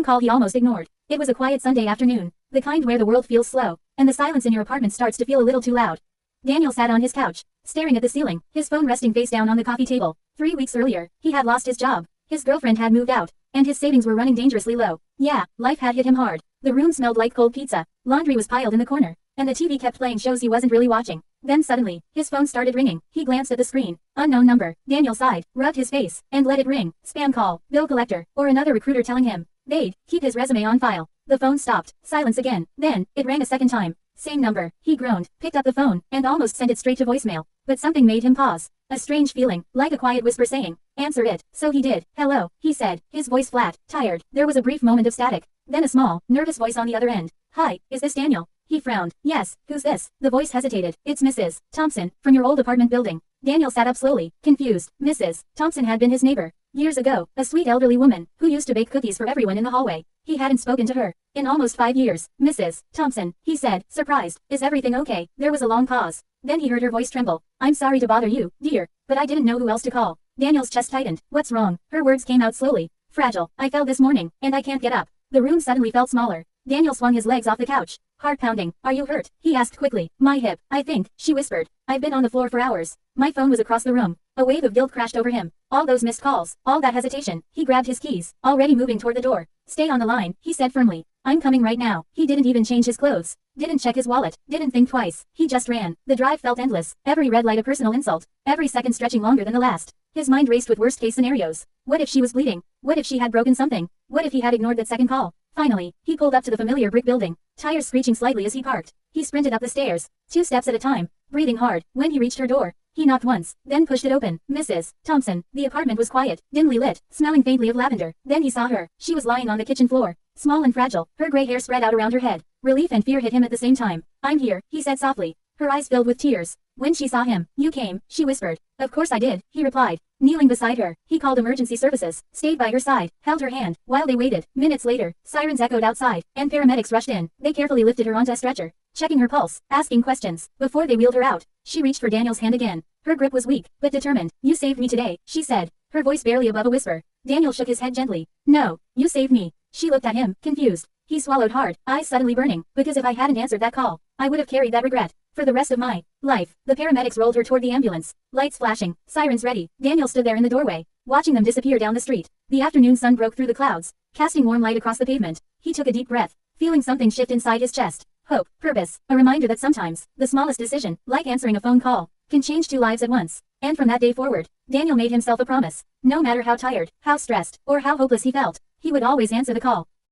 call he almost ignored. It was a quiet Sunday afternoon, the kind where the world feels slow, and the silence in your apartment starts to feel a little too loud. Daniel sat on his couch, staring at the ceiling, his phone resting face down on the coffee table. 3 weeks earlier, he had lost his job. His girlfriend had moved out, and his savings were running dangerously low. Yeah, life had hit him hard. The room smelled like cold pizza, laundry was piled in the corner, and the TV kept playing shows he wasn't really watching. Then suddenly, his phone started ringing. He glanced at the screen. Unknown number. Daniel sighed, rubbed his face, and let it ring. Spam call, bill collector, or another recruiter telling him they'd keep his resume on file. The phone stopped. Silence again. Then, it rang a second time. Same number. He groaned, picked up the phone, and almost sent it straight to voicemail. But something made him pause. A strange feeling, like a quiet whisper saying, answer it. So he did. Hello, he said, his voice flat, tired. There was a brief moment of static. Then a small, nervous voice on the other end. Hi, is this Daniel? He frowned. Yes, who's this? The voice hesitated. It's Mrs. Thompson, from your old apartment building. Daniel sat up slowly, confused. Mrs. Thompson had been his neighbor. Years ago, a sweet elderly woman, who used to bake cookies for everyone in the hallway. He hadn't spoken to her in almost 5 years. Mrs. Thompson, he said, surprised. Is everything okay? There was a long pause. Then he heard her voice tremble. I'm sorry to bother you, dear, but I didn't know who else to call. Daniel's chest tightened. What's wrong? Her words came out slowly. Fragile. I fell this morning, and I can't get up. The room suddenly felt smaller. Daniel swung his legs off the couch. Heart pounding. Are you hurt? He asked quickly. My hip, I think, she whispered. I've been on the floor for hours. My phone was across the room. A wave of guilt crashed over him. All those missed calls, all that hesitation. He grabbed his keys, already moving toward the door. Stay on the line, he said firmly. I'm coming right now. He didn't even change his clothes. Didn't check his wallet. Didn't think twice. He just ran. The drive felt endless. Every red light a personal insult. Every second stretching longer than the last. His mind raced with worst-case scenarios. What if she was bleeding? What if she had broken something? What if he had ignored that second call? Finally, he pulled up to the familiar brick building, tires screeching slightly as he parked. He sprinted up the stairs, 2 steps at a time, breathing hard. When he reached her door, he knocked once, then pushed it open. Mrs. Thompson. The apartment was quiet, dimly lit, smelling faintly of lavender. Then he saw her. She was lying on the kitchen floor, small and fragile, her gray hair spread out around her head. Relief and fear hit him at the same time. I'm here, he said softly. Her eyes filled with tears. When she saw him, you came, she whispered. Of course I did, he replied. Kneeling beside her, he called emergency services, stayed by her side, held her hand, while they waited. Minutes later, sirens echoed outside, and paramedics rushed in. They carefully lifted her onto a stretcher, checking her pulse, asking questions. Before they wheeled her out, she reached for Daniel's hand again. Her grip was weak, but determined. You saved me today, she said, her voice barely above a whisper. Daniel shook his head gently. No, you saved me. She looked at him, confused. He swallowed hard, eyes suddenly burning, because if I hadn't answered that call, I would have carried that regret for the rest of my life. The paramedics rolled her toward the ambulance, lights flashing, sirens ready. Daniel stood there in the doorway, watching them disappear down the street. The afternoon sun broke through the clouds, casting warm light across the pavement. He took a deep breath, feeling something shift inside his chest. Hope, purpose, a reminder that sometimes, the smallest decision, like answering a phone call, can change 2 lives at once. And from that day forward, Daniel made himself a promise. No matter how tired, how stressed, or how hopeless he felt, he would always answer the call.